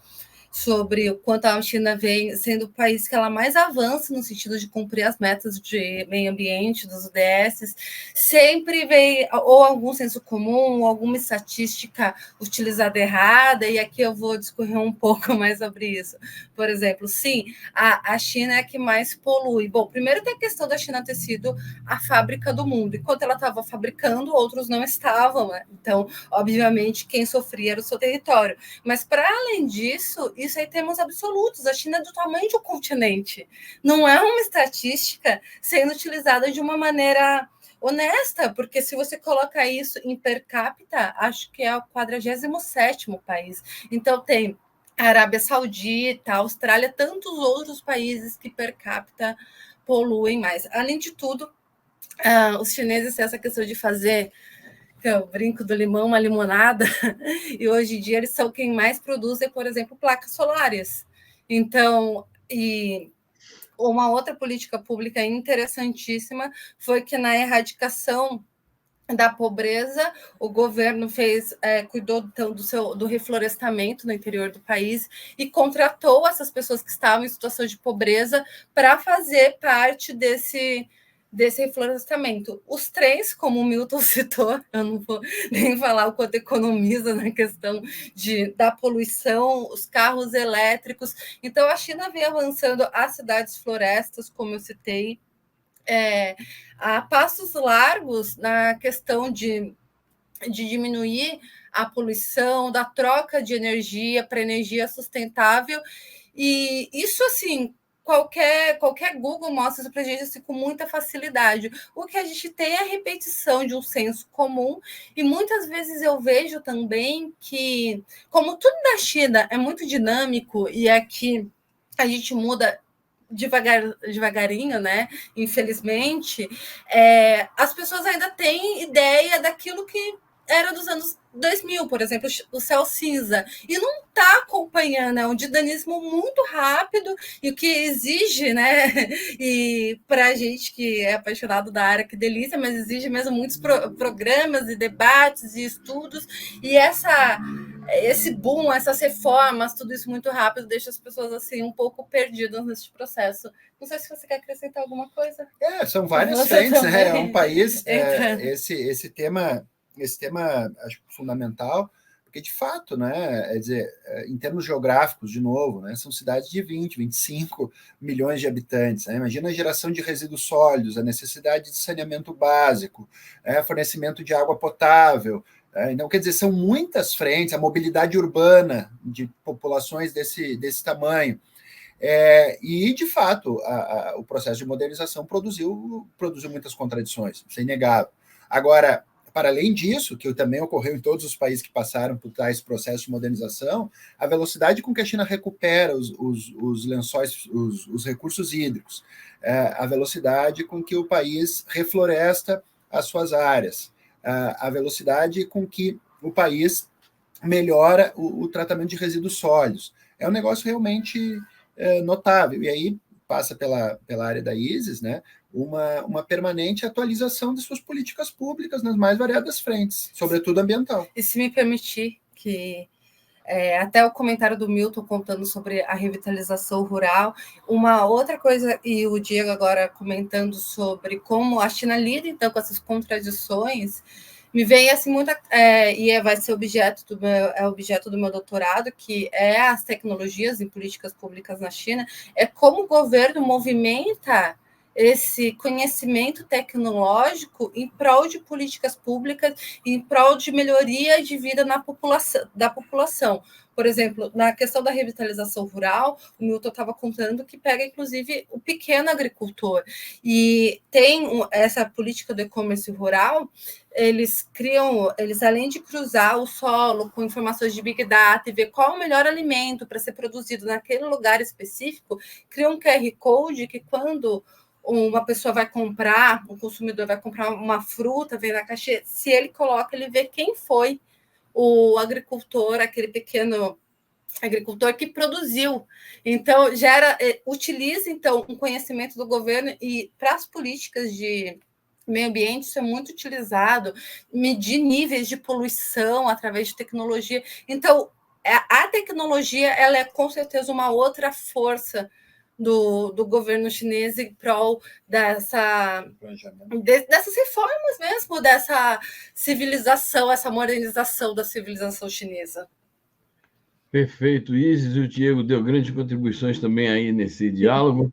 sobre o quanto a China vem sendo o país que ela mais avança no sentido de cumprir as metas de meio ambiente, dos ODS, sempre vem ou algum senso comum, ou alguma estatística utilizada errada, e aqui eu vou discorrer um pouco mais sobre isso. Por exemplo, sim, a China é a que mais polui. Bom, primeiro tem a questão da China ter sido a fábrica do mundo. Enquanto ela estava fabricando, outros não estavam, né? Então, obviamente, quem sofria era o seu território. Mas, para além disso, isso aí temos absolutos. A China é do tamanho de um continente. Não é uma estatística sendo utilizada de uma maneira honesta, porque se você coloca isso em per capita, acho que é o 47º país. Então, tem a Arábia Saudita, a Austrália, tantos outros países que per capita poluem mais. Além de tudo, os chineses têm essa questão de fazer, que eu brinco do limão, uma limonada, e hoje em dia eles são quem mais produzem, por exemplo, placas solares. Então, e uma outra política pública interessantíssima foi que na erradicação da pobreza, o governo cuidou então, do reflorestamento no interior do país e contratou essas pessoas que estavam em situação de pobreza para fazer parte desse reflorestamento. Os trens, como o Milton citou, eu não vou nem falar o quanto economiza na questão da poluição, os carros elétricos. Então, a China vem avançando as cidades florestas, como eu citei, a passos largos na questão de diminuir a poluição, da troca de energia para energia sustentável. E isso, assim, qualquer Google mostra isso para a gente assim, com muita facilidade. O que a gente tem é a repetição de um senso comum, e muitas vezes eu vejo também que, como tudo na China é muito dinâmico, e aqui a gente muda devagarinho, né? Infelizmente, as pessoas ainda têm ideia daquilo que era dos anos 2000, por exemplo, o céu cinza, e não está acompanhando, é um dinamismo muito rápido, e o que exige, né, e para a gente que é apaixonado da área, que delícia, mas exige mesmo muitos programas e debates e estudos, e esse boom, essas reformas, tudo isso muito rápido, deixa as pessoas assim um pouco perdidas nesse processo. Não sei se você quer acrescentar alguma coisa. São várias frentes, né? É um país, esse tema acho fundamental, porque de fato, né, é dizer, em termos geográficos, de novo, né, são cidades de 20, 25 milhões de habitantes, né? Imagina a geração de resíduos sólidos, a necessidade de saneamento básico, fornecimento de água potável. Então, quer dizer, são muitas frentes, a mobilidade urbana de populações desse tamanho. E, de fato, o processo de modernização produziu muitas contradições, isso é inegável. Agora, para além disso, que também ocorreu em todos os países que passaram por tais processos de modernização, a velocidade com que a China recupera os lençóis, os recursos hídricos, a velocidade com que o país refloresta as suas áreas, a velocidade com que o país melhora o tratamento de resíduos sólidos. É um negócio realmente notável. E aí passa pela área da ISIS, né, uma permanente atualização de suas políticas públicas nas mais variadas frentes, sobretudo ambiental. E se me permitir que até o comentário do Milton contando sobre a revitalização rural, uma outra coisa, e o Diego agora comentando sobre como a China lida então com essas contradições, me vem assim muita vai ser objeto do meu doutorado, que é as tecnologias em políticas públicas na China, é como o governo movimenta esse conhecimento tecnológico em prol de políticas públicas, em prol de melhoria de vida da população. Por exemplo, na questão da revitalização rural, o Milton estava contando que pega, inclusive, o pequeno agricultor. E tem essa política do e-commerce rural, eles além de cruzar o solo com informações de Big Data e ver qual o melhor alimento para ser produzido naquele lugar específico, criam um QR Code que quando uma pessoa vai comprar, um consumidor vai comprar uma fruta, vem na caixa, se ele coloca, ele vê quem foi o agricultor, aquele pequeno agricultor que produziu. Então, utiliza então um conhecimento do governo, e para as políticas de meio ambiente isso é muito utilizado, medir níveis de poluição através de tecnologia. Então, a tecnologia ela é com certeza uma outra força do governo chinês em prol dessas reformas mesmo, dessa civilização, essa modernização da civilização chinesa. Perfeito, Isis. O Diego deu grandes contribuições também aí nesse diálogo.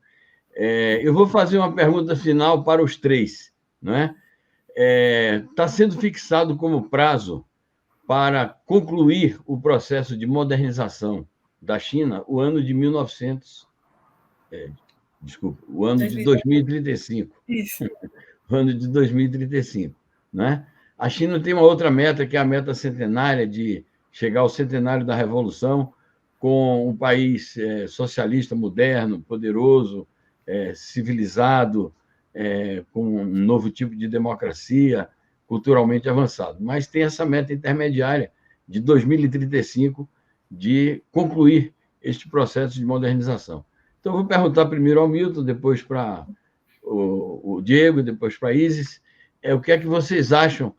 Eu vou fazer uma pergunta final para os três, não é? Está sendo fixado como prazo para concluir o processo de modernização da China o ano de 2035. Isso. O ano de 2035, né? A China tem uma outra meta, que é a meta centenária, de chegar ao centenário da Revolução com um país socialista, moderno, poderoso, civilizado, com um novo tipo de democracia, culturalmente avançado. Mas tem essa meta intermediária de 2035 de concluir este processo de modernização. Então, eu vou perguntar primeiro ao Milton, depois para o Diego, depois para a Isis, o que é que vocês acham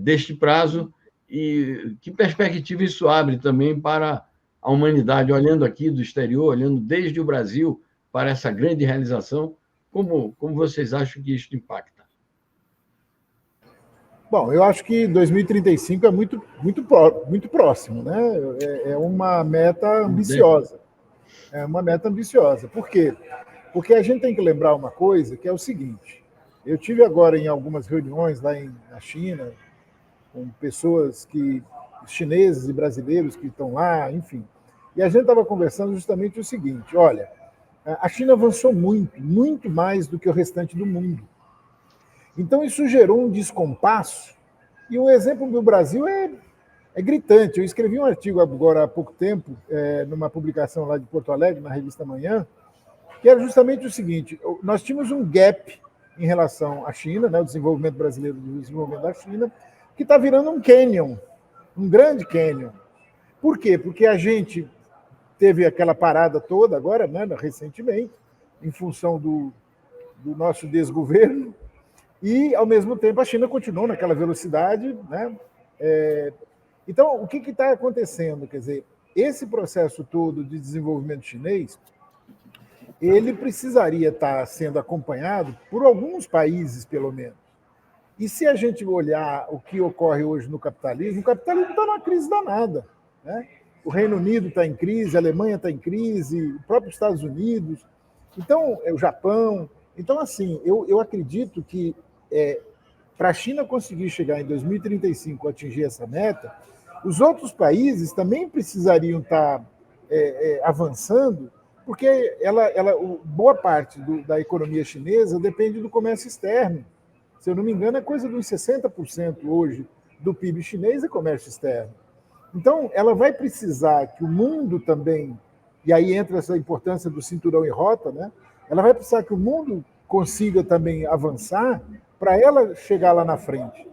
deste prazo e que perspectiva isso abre também para a humanidade, olhando aqui do exterior, olhando desde o Brasil para essa grande realização, como vocês acham que isso impacta? Bom, eu acho que 2035 é muito próximo, né? É uma meta ambiciosa. É uma meta ambiciosa. Por quê? Porque a gente tem que lembrar uma coisa, que é o seguinte: eu tive agora em algumas reuniões lá na China, com pessoas chineses e brasileiros que estão lá, enfim. E a gente estava conversando justamente o seguinte: olha, a China avançou muito mais do que o restante do mundo. Então, isso gerou um descompasso, e um exemplo do Brasil é gritante. Eu escrevi um artigo agora há pouco tempo, numa publicação lá de Porto Alegre, na revista Manhã, que era justamente o seguinte: nós tínhamos um gap em relação à China, né, o desenvolvimento brasileiro do desenvolvimento da China, que está virando um canyon, um grande canyon. Por quê? Porque a gente teve aquela parada toda agora, né, recentemente, em função do nosso desgoverno, e, ao mesmo tempo, a China continuou naquela velocidade, né? Então, o que está acontecendo? Quer dizer, esse processo todo de desenvolvimento chinês, ele precisaria estar sendo acompanhado por alguns países, pelo menos. E se a gente olhar o que ocorre hoje no capitalismo, o capitalismo está numa crise danada, né? O Reino Unido está em crise, a Alemanha está em crise, o próprio Estados Unidos, então, o Japão. Então, assim, eu acredito que para a China conseguir chegar em 2035 a atingir essa meta, os outros países também precisariam estar avançando, porque boa parte da economia chinesa depende do comércio externo. Se eu não me engano, é coisa dos 60% hoje do PIB chinês é comércio externo. Então, ela vai precisar que o mundo também, e aí entra essa importância do cinturão e rota, né? Ela vai precisar que o mundo consiga também avançar para ela chegar lá na frente.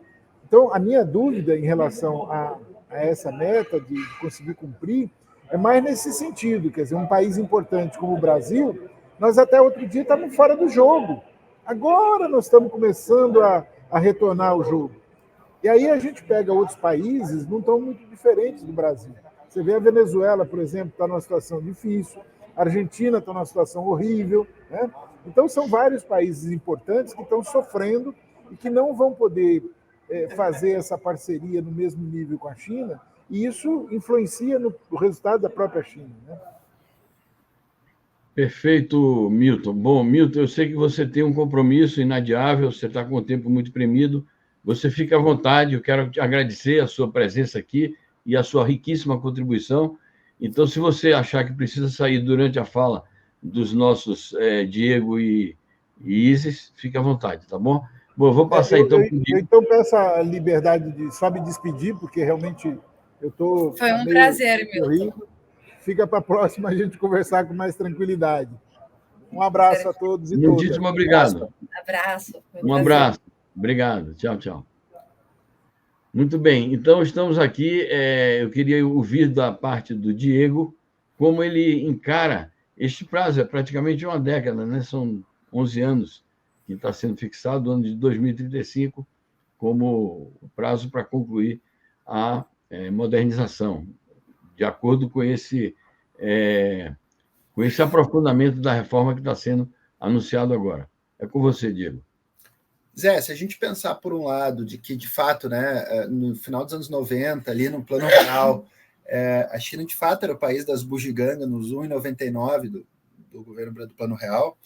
Então, a minha dúvida em relação a essa meta de conseguir cumprir é mais nesse sentido. Quer dizer, um país importante como o Brasil, nós até outro dia estávamos fora do jogo. Agora nós estamos começando a retornar ao jogo. E aí a gente pega outros países, não estão muito diferentes do Brasil. Você vê a Venezuela, por exemplo, está numa situação difícil, a Argentina está numa situação horrível, né? Então, são vários países importantes que estão sofrendo e que não vão poder fazer essa parceria no mesmo nível com a China, e isso influencia no resultado da própria China, né? Perfeito, Milton. Bom, Milton, eu sei que você tem um compromisso inadiável, você está com o tempo muito premido, você fica à vontade, eu quero te agradecer a sua presença aqui e a sua riquíssima contribuição. Então, se você achar que precisa sair durante a fala dos nossos Diego e Isis, fique à vontade, tá bom? Bom, eu vou passar então... Eu então peço a liberdade de só me despedir, porque realmente eu estou... Foi um prazer, Milton. Fica para a próxima a gente conversar com mais tranquilidade. Um abraço a todos e todas. Muitíssimo obrigado. Abraço. Um abraço. Obrigado. Tchau, tchau. Muito bem. Então, estamos aqui. Eu queria ouvir da parte do Diego como ele encara este prazo. É praticamente uma década, né? São 11 anos que está sendo fixado, o ano de 2035, como prazo para concluir a modernização de acordo com esse aprofundamento da reforma que está sendo anunciado agora. É com você, Diego. Zé, se a gente pensar por um lado de que, de fato, né, no final dos anos 90, ali no Plano Real, a China, de fato, era o país das bugigangas nos 1,99 do governo do Plano Real,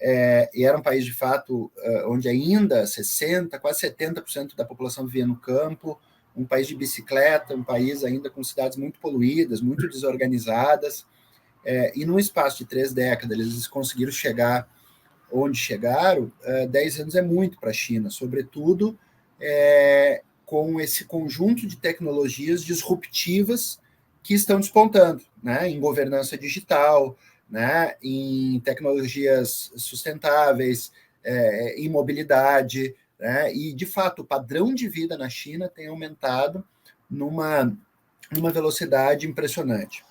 e era um país, de fato, onde ainda 60%, quase 70% da população vivia no campo, um país de bicicleta, um país ainda com cidades muito poluídas, muito desorganizadas, e num espaço de 3 décadas eles conseguiram chegar onde chegaram. 10 anos é muito para a China, sobretudo com esse conjunto de tecnologias disruptivas que estão despontando, né, em governança digital, né, em tecnologias sustentáveis, em mobilidade, né, e, de fato, o padrão de vida na China tem aumentado numa velocidade impressionante.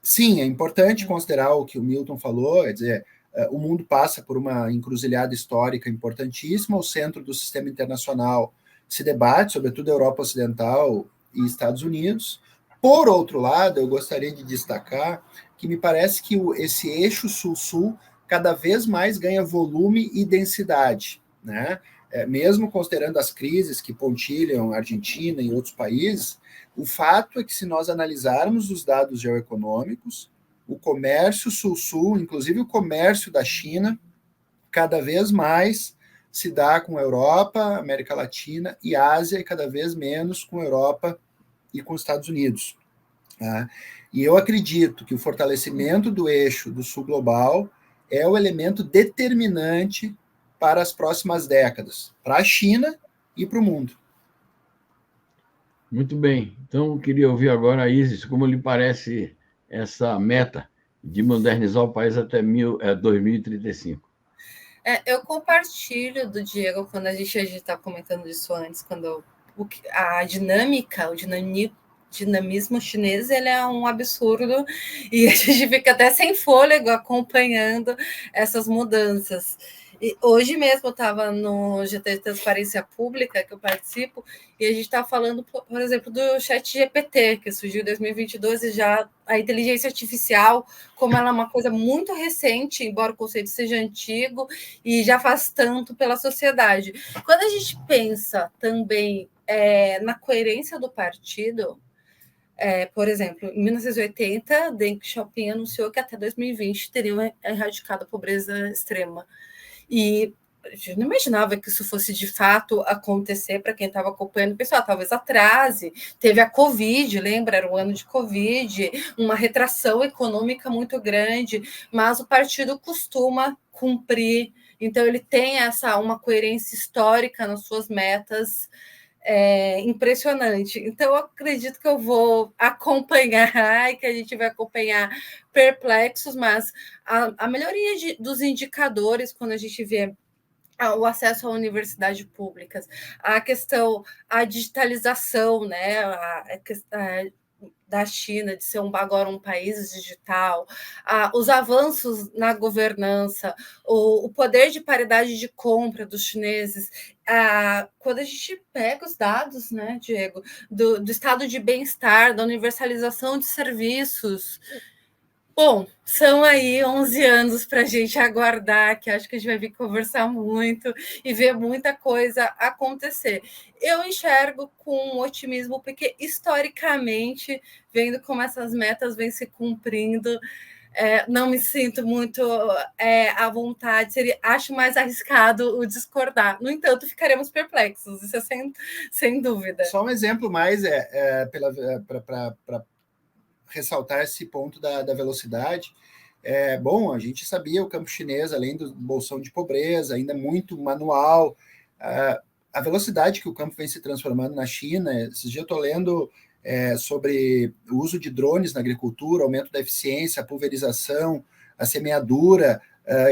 Sim, é importante considerar o que o Milton falou, quer dizer, o mundo passa por uma encruzilhada histórica importantíssima, o centro do sistema internacional se debate, sobretudo a Europa Ocidental e Estados Unidos. Por outro lado, eu gostaria de destacar que me parece que esse eixo sul-sul cada vez mais ganha volume e densidade, né? Mesmo considerando as crises que pontilham a Argentina e outros países, o fato é que, se nós analisarmos os dados geoeconômicos, o comércio sul-sul, inclusive o comércio da China, cada vez mais se dá com a Europa, América Latina e Ásia, e cada vez menos com a Europa e com os Estados Unidos. Tá? E eu acredito que o fortalecimento do eixo do sul global é o elemento determinante para as próximas décadas, para a China e para o mundo. Muito bem. Então, eu queria ouvir agora a Isis, como lhe parece essa meta de modernizar o país até 2035. Eu compartilho do Diego quando a gente está comentando isso antes, quando a dinâmica, o dinamismo chinês, ele é um absurdo e a gente fica até sem fôlego acompanhando essas mudanças. E hoje mesmo eu estava no GT de Transparência Pública, que eu participo, e a gente está falando, por exemplo, do ChatGPT, que surgiu em 2022, e já a inteligência artificial, como ela é uma coisa muito recente, embora o conceito seja antigo, e já faz tanto pela sociedade. Quando a gente pensa também na coerência do partido, por exemplo, em 1980, Deng Xiaoping anunciou que até 2020 teriam erradicado a pobreza extrema. E a gente não imaginava que isso fosse de fato acontecer. Para quem estava acompanhando, pessoal, talvez atrase. Teve a Covid, lembra? Era um ano de Covid, uma retração econômica muito grande, mas o partido costuma cumprir. Então, ele tem uma coerência histórica nas suas metas. Impressionante. Então, eu acredito que eu vou acompanhar e que a gente vai acompanhar perplexos, mas a melhoria dos indicadores, quando a gente vê o acesso à universidade públicas, a digitalização, né, da China, de ser agora um país digital, os avanços na governança, o poder de paridade de compra dos chineses. Quando a gente pega os dados, né, Diego, do estado de bem-estar, da universalização de serviços, bom, são aí 11 anos para a gente aguardar, que acho que a gente vai vir conversar muito e ver muita coisa acontecer. Eu enxergo com otimismo, porque historicamente, vendo como essas metas vêm se cumprindo, não me sinto muito à vontade, acho mais arriscado o discordar. No entanto, ficaremos perplexos, isso é sem dúvida. Só um exemplo mais para ressaltar esse ponto da velocidade. Bom, a gente sabia o campo chinês, além do bolsão de pobreza, ainda muito manual. A velocidade que o campo vem se transformando na China, esses dias eu estou lendo sobre o uso de drones na agricultura, aumento da eficiência, a pulverização, a semeadura.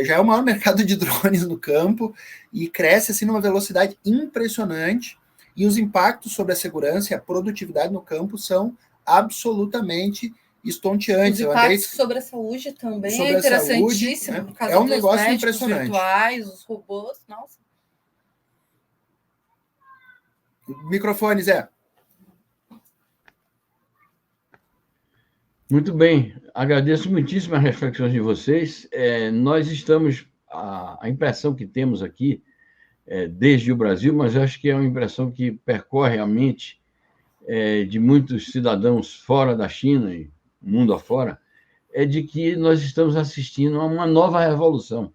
Já é o maior mercado de drones no campo e cresce assim numa velocidade impressionante, e os impactos sobre a segurança e a produtividade no campo são absolutamente estonteantes. Os impactos sobre a saúde também sobre é interessantíssimo, saúde, né? Por causa um negócio dos impressionante. Virtuais, os robôs, nossa. Microfone, Zé. Muito bem, agradeço muitíssimo as reflexões de vocês. Nós estamos, a impressão que temos aqui, desde o Brasil, mas acho que é uma impressão que percorre a mente de muitos cidadãos fora da China e mundo afora, é de que nós estamos assistindo a uma nova revolução,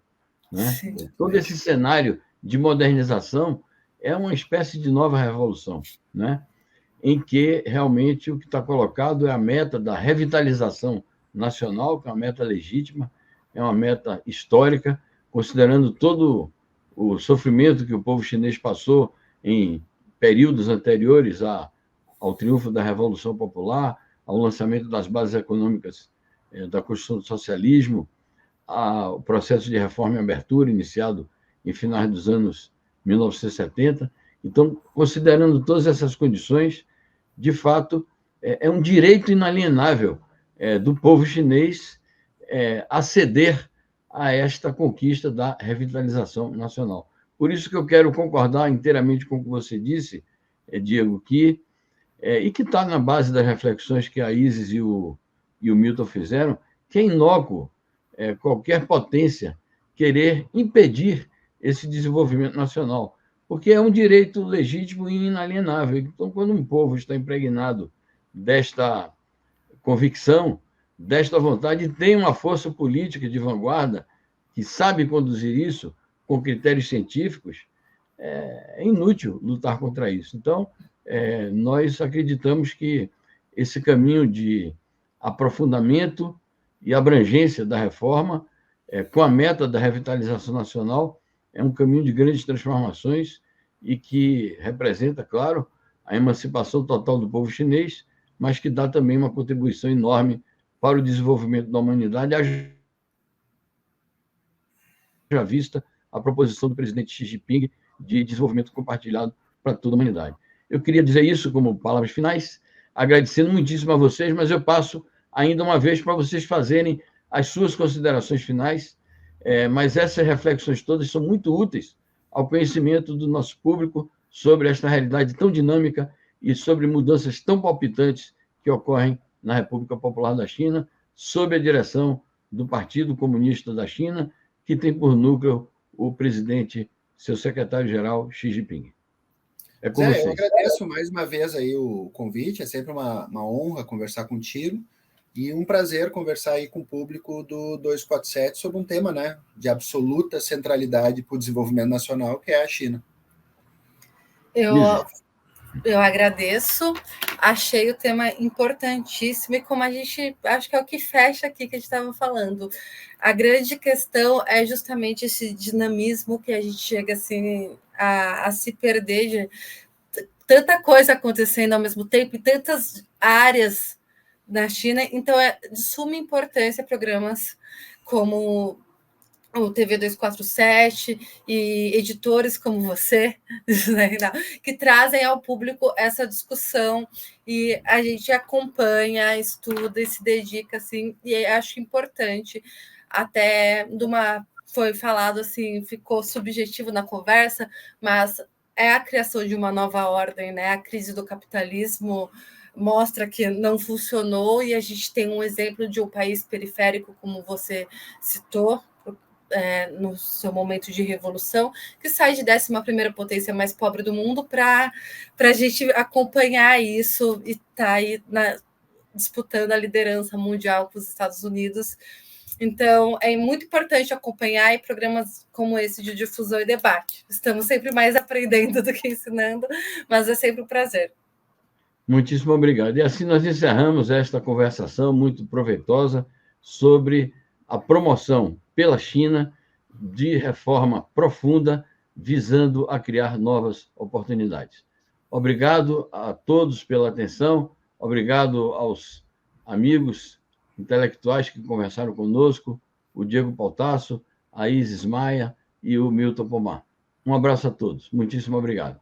né? Todo esse cenário de modernização é uma espécie de nova revolução, né? Em que realmente o que está colocado é a meta da revitalização nacional, que é uma meta legítima, é uma meta histórica, considerando todo o sofrimento que o povo chinês passou em períodos anteriores ao triunfo da Revolução Popular, ao lançamento das bases econômicas da construção do socialismo, ao processo de reforma e abertura iniciado em finais dos anos 1970. Então, considerando todas essas condições, de fato, é um direito inalienável do povo chinês aceder a esta conquista da revitalização nacional. Por isso que eu quero concordar inteiramente com o que você disse, Diego, e que está na base das reflexões que a Isis e o Milton fizeram, que é inócuo qualquer potência querer impedir esse desenvolvimento nacional, porque é um direito legítimo e inalienável. Então, quando um povo está impregnado desta convicção, desta vontade, e tem uma força política de vanguarda que sabe conduzir isso com critérios científicos, é inútil lutar contra isso. Então, nós acreditamos que esse caminho de aprofundamento e abrangência da reforma, com a meta da revitalização nacional, é um caminho de grandes transformações e que representa, claro, a emancipação total do povo chinês, mas que dá também uma contribuição enorme para o desenvolvimento da humanidade, haja vista a proposição do presidente Xi Jinping de desenvolvimento compartilhado para toda a humanidade. Eu queria dizer isso como palavras finais, agradecendo muitíssimo a vocês, mas eu passo ainda uma vez para vocês fazerem as suas considerações finais, mas essas reflexões todas são muito úteis ao conhecimento do nosso público sobre esta realidade tão dinâmica e sobre mudanças tão palpitantes que ocorrem na República Popular da China, sob a direção do Partido Comunista da China, que tem por núcleo o presidente, seu secretário-geral, Xi Jinping. É com vocês. Eu agradeço mais uma vez aí o convite, é sempre uma honra conversar contigo e um prazer conversar aí com o público do 247 sobre um tema, né, de absoluta centralidade para o desenvolvimento nacional, que é a China. Eu agradeço, achei o tema importantíssimo e como a gente, acho que é o que fecha aqui que a gente estava falando, a grande questão é justamente esse dinamismo que a gente chega assim a se perder de tanta coisa acontecendo ao mesmo tempo em tantas áreas na China, então é de suma importância programas como o TV 247 e editores como você, né, que trazem ao público essa discussão e a gente acompanha, estuda e se dedica, assim, e acho importante, até foi falado assim, ficou subjetivo na conversa, mas é a criação de uma nova ordem, né? A crise do capitalismo mostra que não funcionou e a gente tem um exemplo de um país periférico, como você citou, no seu momento de revolução, que sai de 11ª potência mais pobre do mundo para a gente acompanhar isso e estar aí disputando a liderança mundial com os Estados Unidos. Então, é muito importante acompanhar programas como esse de difusão e debate. Estamos sempre mais aprendendo do que ensinando, mas é sempre um prazer. Muitíssimo obrigado. E assim nós encerramos esta conversação muito proveitosa sobre a promoção pela China de reforma profunda, visando a criar novas oportunidades. Obrigado a todos pela atenção, obrigado aos amigos intelectuais que conversaram conosco, o Diego Pautasso, a Isis Maia e o Milton Pomar. Um abraço a todos. Muitíssimo obrigado.